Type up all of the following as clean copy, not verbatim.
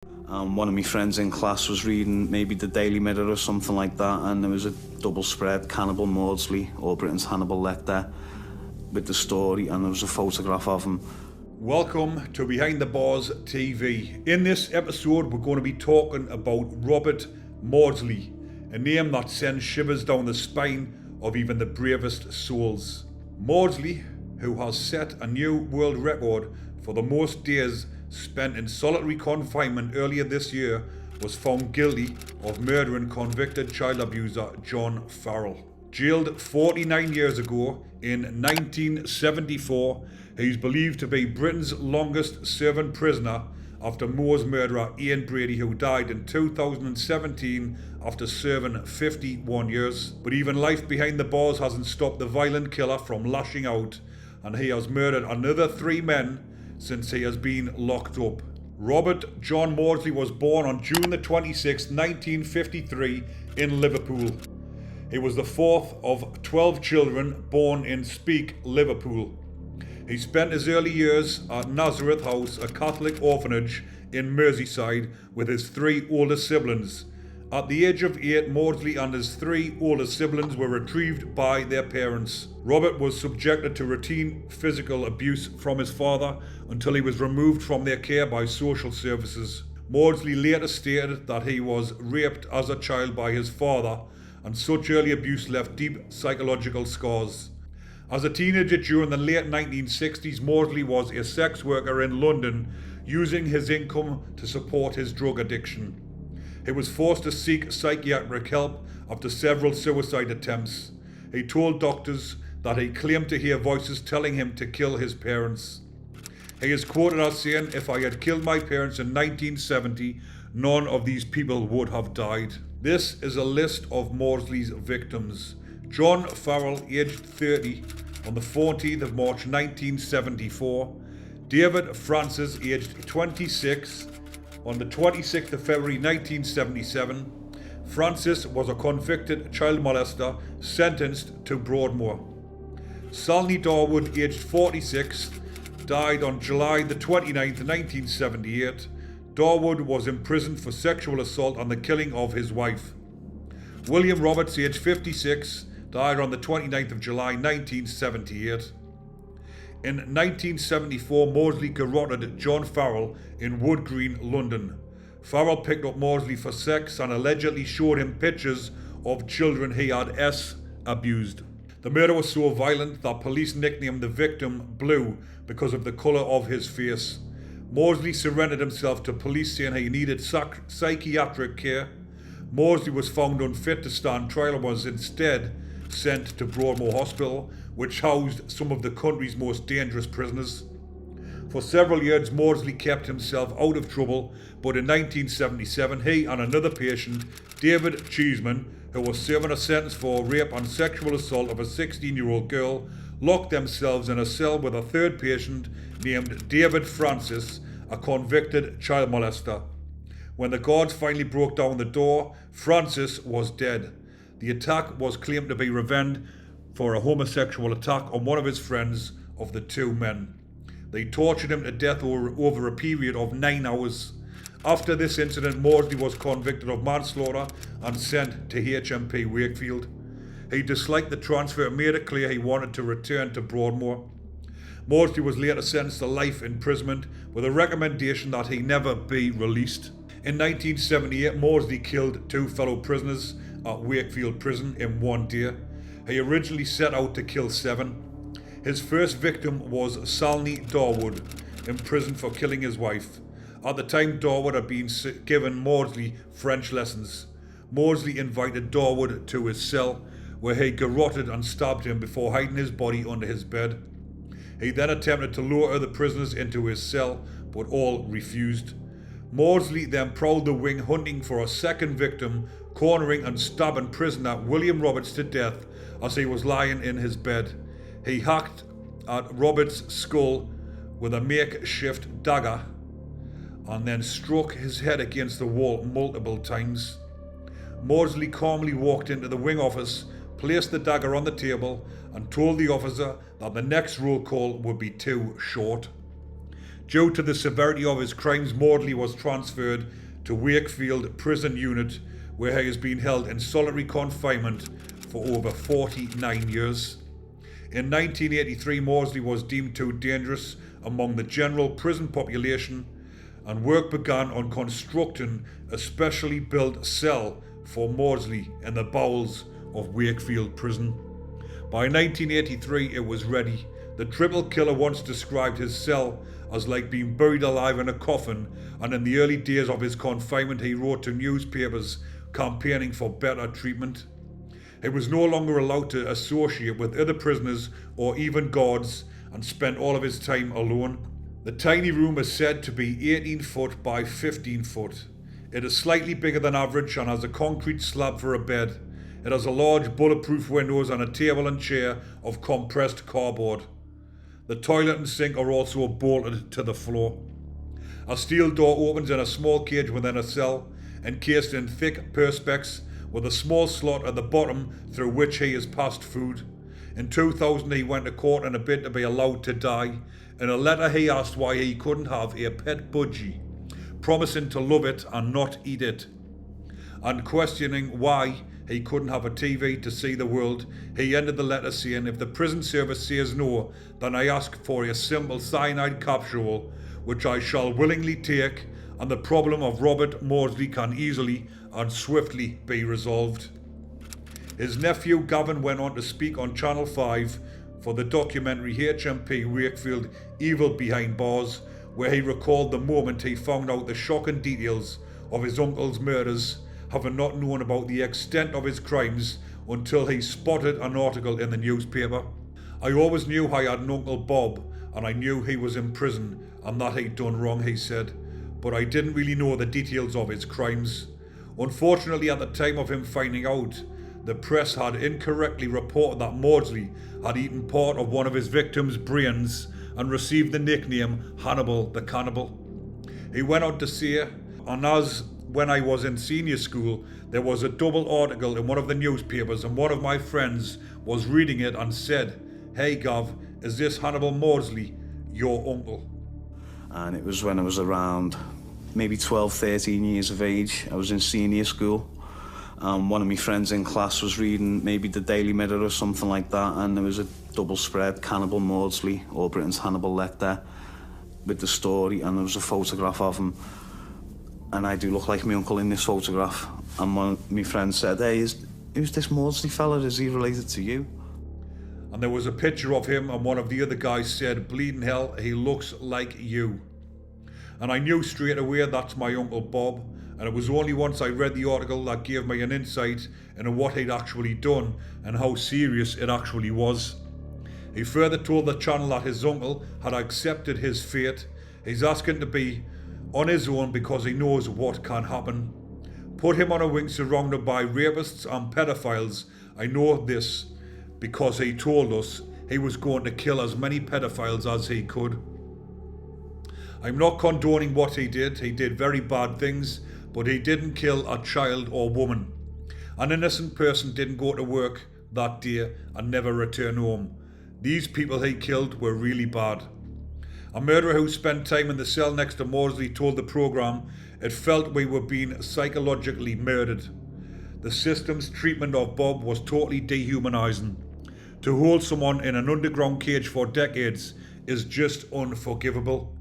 One of my friends in class was reading maybe the Daily Mirror or something like that, and there was a double spread, Cannibal Maudsley, or Britain's Hannibal Lecter, with the story, and there was a photograph of him. Welcome to Behind the Bars TV. In this episode, we're going to be talking about Robert Maudsley, a name that sends shivers down the spine of even the bravest souls. Maudsley, who has set a new world record for the most days spent in solitary confinement earlier this year, was found guilty of murdering convicted child abuser John Farrell. Jailed 49 years ago in 1974, he's believed to be Britain's longest serving prisoner after Moore's murderer Ian Brady, who died in 2017 after serving 51 years. But even life behind the bars hasn't stopped the violent killer from lashing out, and he has murdered another 3 men since he has been locked up. Robert John Maudsley was born on June the 26th, 1953 in Liverpool. He was the 4th of 12 children born in Speke, Liverpool. He spent his early years at Nazareth House, a Catholic orphanage in Merseyside, with his 3 older siblings. At the age of 8, Maudsley and his 3 older siblings were retrieved by their parents. Robert was subjected to routine physical abuse from his father until he was removed from their care by social services. Maudsley later stated that he was raped as a child by his father, and such early abuse left deep psychological scars. As a teenager during the late 1960s, Maudsley was a sex worker in London, using his income to support his drug addiction. He was forced to seek psychiatric help after several suicide attempts. He told doctors that he claimed to hear voices telling him to kill his parents. He is quoted as saying, "If I had killed my parents in 1970, none of these people would have died." This is a list of Maudsley's victims. John Farrell, aged 30, on the 14th of March 1974. David Francis, aged 26, on the 26th of February 1977. Francis was a convicted child molester sentenced to Broadmoor. Salney Darwood, aged 46, died on July the 29th, 1978. Darwood was imprisoned for sexual assault and the killing of his wife. William Roberts, aged 56, died on the 29th of July 1978. In 1974, Maudsley garroted John Farrell in Wood Green, London. Farrell picked up Maudsley for sex and allegedly showed him pictures of children he had abused. The murder was so violent that police nicknamed the victim Blue because of the colour of his face. Maudsley surrendered himself to police, saying he needed psychiatric care. Maudsley was found unfit to stand trial and was instead sent to Broadmoor Hospital, which housed some of the country's most dangerous prisoners. For several years, Maudsley kept himself out of trouble, but in 1977, he and another patient, David Cheeseman, who was serving a sentence for rape and sexual assault of a 16-year-old girl, locked themselves in a cell with a third patient named David Francis, a convicted child molester. When the guards finally broke down the door, Francis was dead. The attack was claimed to be revenge for a homosexual attack on one of his friends of the 2 men. They tortured him to death over a period of 9 hours. After this incident, Maudsley was convicted of manslaughter and sent to HMP Wakefield. He disliked the transfer and made it clear he wanted to return to Broadmoor. Maudsley was later sentenced to life imprisonment with a recommendation that he never be released. In 1978, Maudsley killed 2 fellow prisoners at Wakefield Prison in one day. He originally set out to kill 7. His first victim was Salney Darwood, imprisoned for killing his wife. At the time, Darwood had been given Maudsley French lessons. Maudsley invited Darwood to his cell, where he garroted and stabbed him before hiding his body under his bed. He then attempted to lure other prisoners into his cell, but all refused. Maudsley then prowled the wing hunting for a second victim, cornering and stabbing prisoner William Roberts to death as he was lying in his bed. He hacked at Roberts' skull with a makeshift dagger and then struck his head against the wall multiple times. Maudsley calmly walked into the wing office, placed the dagger on the table and told the officer that the next roll call would be too short. Due to the severity of his crimes, Maudsley was transferred to Wakefield Prison Unit, where he has been held in solitary confinement for over 49 years. In 1983, Maudsley was deemed too dangerous among the general prison population, and work began on constructing a specially built cell for Maudsley in the bowels of Wakefield Prison. By 1983, it was ready. The triple killer once described his cell as like being buried alive in a coffin, and in the early days of his confinement, he wrote to newspapers campaigning for better treatment. He was no longer allowed to associate with other prisoners or even guards, and spent all of his time alone. The tiny room is said to be 18 foot by 15 foot. It is slightly bigger than average and has a concrete slab for a bed. It has a large bulletproof windows and a table and chair of compressed cardboard. The toilet and sink are also bolted to the floor. A steel door opens in a small cage within a cell, encased in thick perspex, with a small slot at the bottom through which he is passed food. In 2000 he went to court in a bid to be allowed to die. In a letter he asked why he couldn't have a pet budgie, promising to love it and not eat it. And questioning why he couldn't have a TV to see the world, he ended the letter saying, "If the prison service says no, then I ask for a simple cyanide capsule, which I shall willingly take, and the problem of Robert Maudsley can easily and swiftly be resolved." His nephew Gavin went on to speak on Channel 5 for the documentary HMP Wakefield Evil Behind Bars, where he recalled the moment he found out the shocking details of his uncle's murders, having not known about the extent of his crimes until he spotted an article in the newspaper. "I always knew I had an Uncle Bob, and I knew he was in prison and that he'd done wrong," he said, "but I didn't really know the details of his crimes." Unfortunately, at the time of him finding out, the press had incorrectly reported that Maudsley had eaten part of one of his victims' brains and received the nickname Hannibal the Cannibal. He went on to say, "And as when I was in senior school, there was a double article in one of the newspapers, and one of my friends was reading it and said, 'Hey Gav, is this Hannibal Maudsley, your uncle?'" And it was when I was around maybe 12, 13 years of age. I was in senior school. One of my friends in class was reading maybe the Daily Mirror or something like that, and there was a double spread, Cannibal Maudsley, or Britain's Hannibal Lecter, with the story, and there was a photograph of him. And I do look like my uncle in this photograph. And one of my friends said, "Hey, who's this Maudsley fella? Is he related to you?" And there was a picture of him, and one of the other guys said, "Bleeding hell, he looks like you." And I knew straight away that's my Uncle Bob, and it was only once I read the article that gave me an insight into what he'd actually done and how serious it actually was. He further told the channel that his uncle had accepted his fate. He's asking to be on his own because he knows what can happen. "Put him on a wing surrounded by rapists and pedophiles. I know this because he told us he was going to kill as many pedophiles as he could. I'm not condoning what he did. He did very bad things, but he didn't kill a child or woman. An innocent person didn't go to work that day and never return home. These people he killed were really bad." A murderer who spent time in the cell next to Maudsley told the programme, "It felt we were being psychologically murdered. The system's treatment of Bob was totally dehumanising. To hold someone in an underground cage for decades is just unforgivable.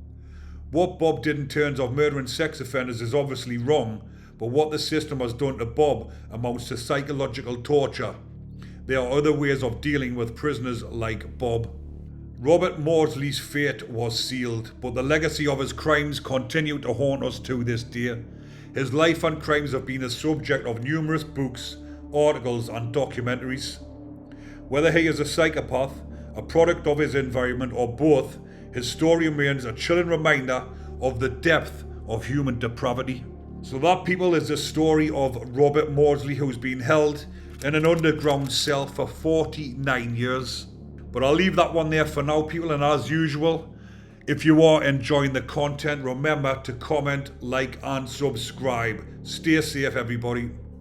What Bob did in terms of murdering sex offenders is obviously wrong, but what the system has done to Bob amounts to psychological torture. There are other ways of dealing with prisoners like Bob." Robert Maudsley's fate was sealed, but the legacy of his crimes continue to haunt us to this day. His life and crimes have been the subject of numerous books, articles and documentaries. Whether he is a psychopath, a product of his environment, or both, his story remains a chilling reminder of the depth of human depravity. So that, people, is the story of Robert Maudsley, who's been held in an underground cell for 49 years. But I'll leave that one there for now, people, and as usual, if you are enjoying the content, remember to comment, like and subscribe. Stay safe, everybody.